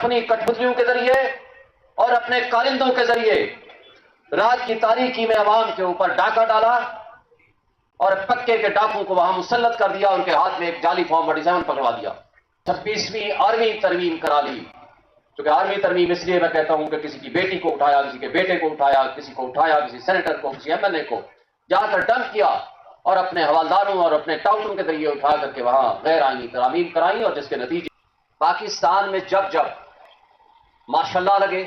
اپنی کٹپتلیوں کے ذریعے اور اپنے کارندوں کے ذریعے رات کی تاریکی میں عوام کے اوپر ڈاکہ ڈالا اور پکے کے ڈاکوں کو وہاں مسلط کر دیا، ان کے ہاتھ میں ایک جعلی فارم 47 پکڑوا دیا، 26ویں آرمی ترمیم کرا لی۔ کیونکہ آرمی ترمیم اس لیے میں کہتا ہوں کہ کسی کی بیٹی کو اٹھایا، کسی کے بیٹے کو اٹھایا، کسی سینیٹر کو، کسی ایم ایل اے کو جا کر ڈمپ کیا اور اپنے حوالداروں اور اپنے ٹاؤٹوں کے ذریعے اٹھا کر کے وہاں غیر آئینی ترامیم کرائیں، اور جس کے نتیجے پاکستان میں جب جب ماشاءاللہ لگے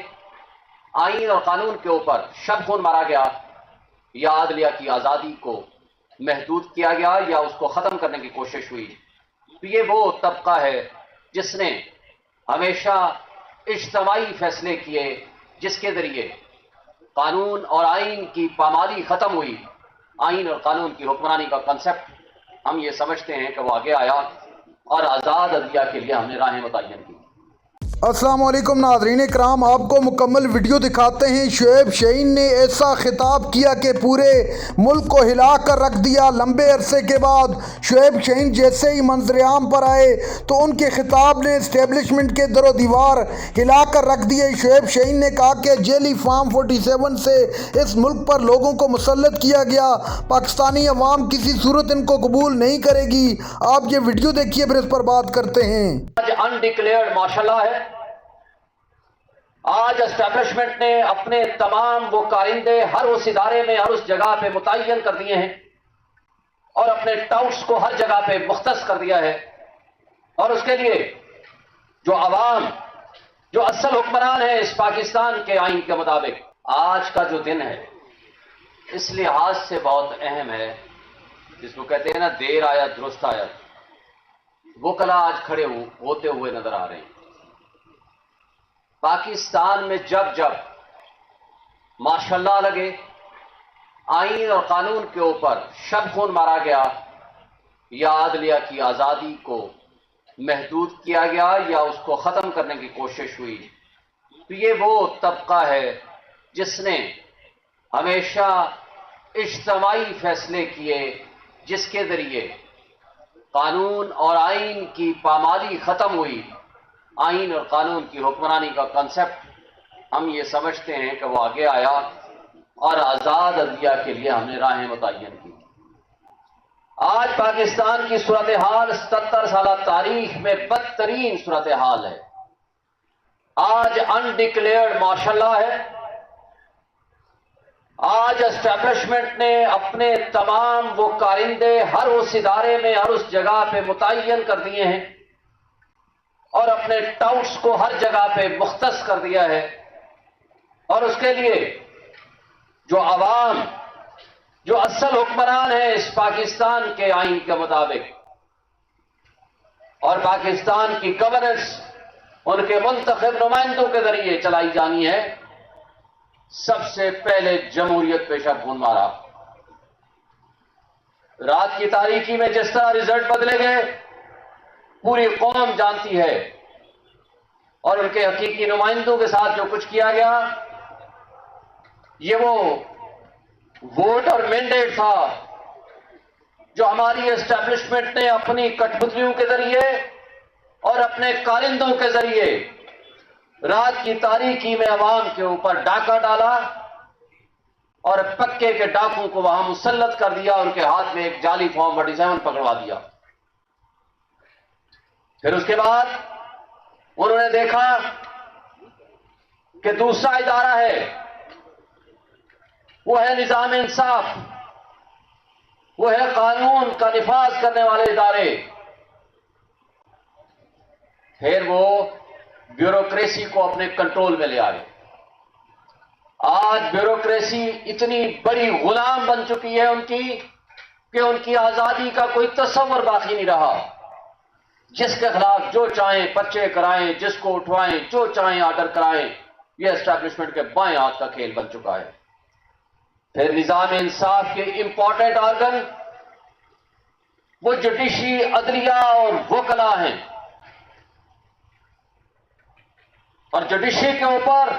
آئین اور قانون کے اوپر شب خون مارا گیا یا عدلیہ کی آزادی کو محدود کیا گیا یا اس کو ختم کرنے کی کوشش ہوئی، تو یہ وہ طبقہ ہے جس نے ہمیشہ اجتماعی فیصلے کیے، جس کے ذریعے قانون اور آئین کی پامالی ختم ہوئی۔ آئین اور قانون کی حکمرانی کا کنسپٹ ہم یہ سمجھتے ہیں کہ وہ آگے آیا اور آزاد عدلیہ کے لیے ہم نے راہیں متعین کی۔ السلام علیکم ناظرین کرام، آپ کو مکمل ویڈیو دکھاتے ہیں۔ شعیب شاہین نے ایسا خطاب کیا کہ پورے ملک کو ہلا کر رکھ دیا۔ لمبے عرصے کے بعد شعیب شاہین جیسے ہی منظر عام پر آئے تو ان کے خطاب نے اسٹیبلشمنٹ کے در و دیوار ہلا کر رکھ دیے۔ شعیب شاہین نے کہا کہ جعلی فارم 47 سے اس ملک پر لوگوں کو مسلط کیا گیا، پاکستانی عوام کسی صورت ان کو قبول نہیں کرے گی۔ آپ یہ ویڈیو دیکھیے پھر اس پر بات کرتے ہیں۔ آج انڈکلیئرڈ ماشاءاللہ ہے، آج اسٹیبلشمنٹ نے اپنے تمام وہ کارندے ہر اس ادارے میں ہر اس جگہ پہ متعین کر دیے ہیں اور اپنے ٹاؤٹس کو ہر جگہ پہ مختص کر دیا ہے، اور اس کے لیے جو عوام جو اصل حکمران ہے اس پاکستان کے آئین کے مطابق، آج کا جو دن ہے اس لحاظ سے بہت اہم ہے، جس کو کہتے ہیں نا دیر آیا درست آیا، وہ کلا آج کھڑے ہوتے ہوئے نظر آ رہے ہیں۔ پاکستان میں جب جب ماشاءاللہ لگے آئین اور قانون کے اوپر شب خون مارا گیا یا عدلیہ کی آزادی کو محدود کیا گیا یا اس کو ختم کرنے کی کوشش ہوئی، تو یہ وہ طبقہ ہے جس نے ہمیشہ اجتماعی فیصلے کیے، جس کے ذریعے قانون اور آئین کی پامالی ختم ہوئی۔ آئین اور قانون کی حکمرانی کا کنسپٹ ہم یہ سمجھتے ہیں کہ وہ آگے آیا اور آزاد عدلیہ کے لیے ہم نے راہیں متعین کی۔ آج پاکستان کی صورتحال 77 سالہ تاریخ میں بدترین صورتحال ہے۔ آج انڈکلیئرڈ ماشاءاللہ ہے، آج اسٹیبلشمنٹ نے اپنے تمام وہ کارندے ہر اس ادارے میں ہر اس جگہ پہ متعین کر دیے ہیں اور اپنے ٹاؤٹس کو ہر جگہ پہ مختص کر دیا ہے، اور اس کے لیے جو عوام جو اصل حکمران ہے اس پاکستان کے آئین کے مطابق، اور پاکستان کی گورننس ان کے منتخب نمائندوں کے ذریعے چلائی جانی ہے، سب سے پہلے جمہوریت پہ شب خون مارا۔ رات کی تاریکی میں جس طرح رزلٹ بدلے گئے پوری قوم جانتی ہے، اور ان کے حقیقی نمائندوں کے ساتھ جو کچھ کیا گیا یہ وہ ووٹ اور مینڈیٹ تھا جو ہماری اسٹیبلشمنٹ نے اپنی کٹپتلیوں کے ذریعے اور اپنے کارندوں کے ذریعے رات کی تاریکی میں عوام کے اوپر ڈاکہ ڈالا اور پکے کے ڈاکوں کو وہاں مسلط کر دیا، ان کے ہاتھ میں ایک جعلی فارم 47 پکڑوا دیا۔ پھر اس کے بعد انہوں نے دیکھا کہ دوسرا ادارہ ہے وہ ہے نظام انصاف، وہ ہے قانون کا نفاذ کرنے والے ادارے، پھر وہ بیوروکریسی کو اپنے کنٹرول میں لے آئے۔ آج بیوروکریسی اتنی بڑی غلام بن چکی ہے ان کی کہ ان کی آزادی کا کوئی تصور باقی نہیں رہا۔ جس کے خلاف جو چاہیں پرچے کرائیں، جس کو اٹھوائیں، جو چاہیں آرڈر کرائیں، یہ اسٹیبلشمنٹ کے بائیں ہاتھ کا کھیل بن چکا ہے۔ پھر نظام انصاف کے امپورٹنٹ آرگن وہ جوڈیشری، عدلیہ اور وکلا ہیں، اور جوڈیشری کے اوپر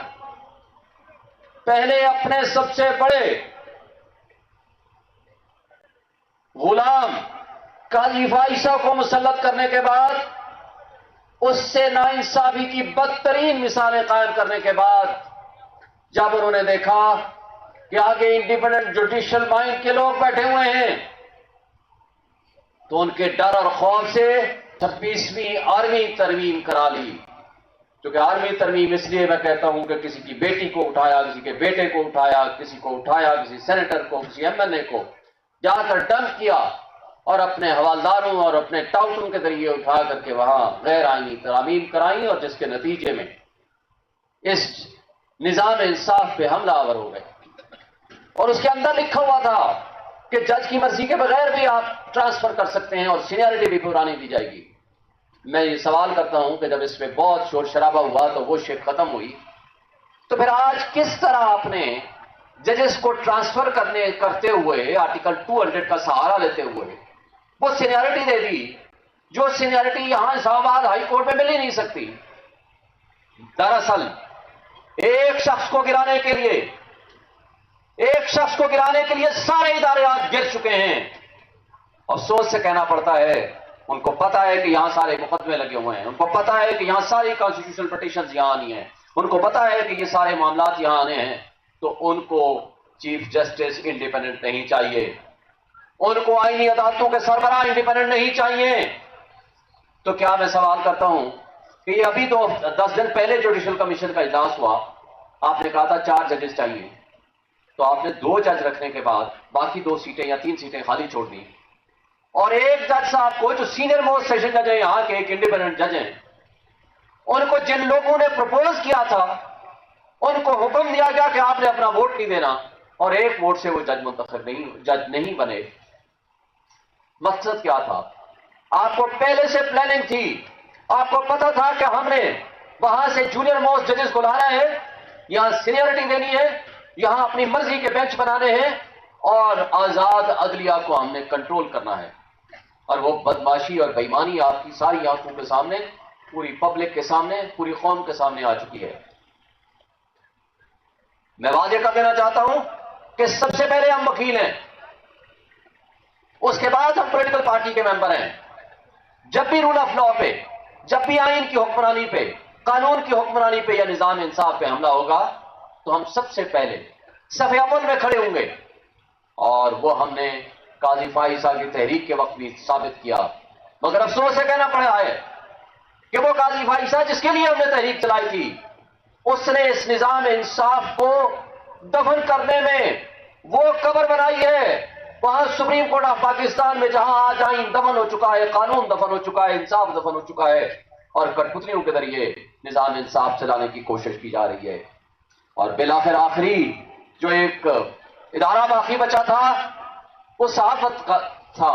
پہلے اپنے سب سے بڑے غلام قاضی فائشہ کو مسلط کرنے کے بعد اس سے ناانصافی کی بدترین مثالیں قائم کرنے کے بعد جب انہوں نے دیکھا کہ آگے انڈیپینڈنٹ جوڈیشل مائنڈ کے لوگ بیٹھے ہوئے ہیں تو ان کے ڈر اور خوف سے 26ویں آرمی ترمیم کرا لی. کیونکہ آرمی ترمیم اس لیے میں کہتا ہوں کہ کسی کی بیٹی کو اٹھایا, کسی کے بیٹے کو اٹھایا, کسی کو اٹھایا, کسی سینیٹر کو, کسی ایم ایل اے کو جا کر ڈمپ کیا اور اپنے حوالداروں اور اپنے ٹاؤٹوں کے ذریعے اٹھا کر کے وہاں غیر آئینی ترامیم کرائیں, اور جس کے نتیجے میں اس نظام انصاف پہ حملہ آور ہو گئے. اور اس کے اندر لکھا ہوا تھا کہ جج کی مرضی کے بغیر بھی آپ ٹرانسفر کر سکتے ہیں اور سینیئرٹی بھی پرانی دی جائے گی. میں یہ سوال کرتا ہوں کہ جب اس پہ بہت شور شرابہ ہوا تو وہ شے ختم ہوئی, تو پھر آج کس طرح آپ نے ججز کو ٹرانسفر کرتے ہوئے آرٹیکل 200 کا سہارا لیتے ہوئے وہ سینیئرٹی دے دی جو سینیئرٹی یہاں اسلام آباد ہائی کورٹ میں مل ہی نہیں سکتی. دراصل ایک شخص کو گرانے کے لیے سارے ادارے آج گر چکے ہیں. افسوس سے کہنا پڑتا ہے, ان کو پتا ہے کہ یہاں سارے مقدمے لگے ہوئے ہیں, ان کو پتا ہے کہ یہاں ساری کانسٹیٹیوشنل پٹیشنز یہاں آنی ہیں, ان کو پتا ہے کہ یہ سارے معاملات یہاں آنے ہیں, تو ان کو چیف جسٹس انڈیپینڈنٹ نہیں چاہیے, ان کو آئینی عدالتوں کے سربراہ انڈیپینڈنٹ نہیں چاہیے. تو کیا میں سوال کرتا ہوں کہ یہ ابھی تو 10 دن پہلے جوڈیشل کمیشن کا اجلاس ہوا, آپ نے کہا تھا 4 ججز چاہیے, تو آپ نے 2 جج رکھنے کے بعد باقی 2 سیٹیں یا 3 سیٹیں خالی چھوڑ دی, اور ایک جج صاحب کو جو سینئر موسٹ سیشن جج ہیں یہاں کے, ایک انڈیپینڈنٹ جج ہیں, ان کو جن لوگوں نے پروپوز کیا تھا ان کو حکم دیا گیا کہ آپ نے اپنا ووٹ نہیں دینا, اور ایک ووٹ سے وہ جج نہیں بنے. مقصد کیا تھا؟ آپ کو پہلے سے پلاننگ تھی, آپ کو پتا تھا کہ ہم نے وہاں سے جونیئر موسٹ ججز کو لانا ہے, یہاں سینیئرٹی دینی ہے, یہاں اپنی مرضی کے بینچ بنانے ہیں, اور آزاد عدلیہ کو ہم نے کنٹرول کرنا ہے. اور وہ بدماشی اور بےایمانی آپ کی ساری آنکھوں کے سامنے, پوری پبلک کے سامنے, پوری قوم کے سامنے آ چکی ہے. میں واضح کر دینا چاہتا ہوں کہ سب سے پہلے ہم وکیل ہیں, اس کے بعد ہم پولیٹیکل پارٹی کے ممبر ہیں. جب بھی رول آف لا پہ, جب بھی آئین کی حکمرانی پہ, قانون کی حکمرانی پہ یا نظام انصاف پہ حملہ ہوگا تو ہم سب سے پہلے صف اول میں کھڑے ہوں گے. اور وہ ہم نے قاضی فائزہ کی تحریک کے وقت بھی ثابت کیا. مگر افسوس سے کہنا پڑا ہے کہ وہ قاضی فائزہ جس کے لیے ہم نے تحریک چلائی تھی, اس نے اس نظام انصاف کو دفن کرنے میں وہ قبر بنائی ہے وہاں سپریم کورٹ آف پاکستان میں, جہاں آج آئین دفن ہو چکا ہے, قانون دفن ہو چکا ہے, انصاف دفن ہو چکا ہے, اور کٹپتلیوں کے ذریعے نظام انصاف چلانے کی کوشش کی جا رہی ہے. اور بالآخر آخری جو ایک ادارہ باقی بچا تھا وہ صحافت کا تھا.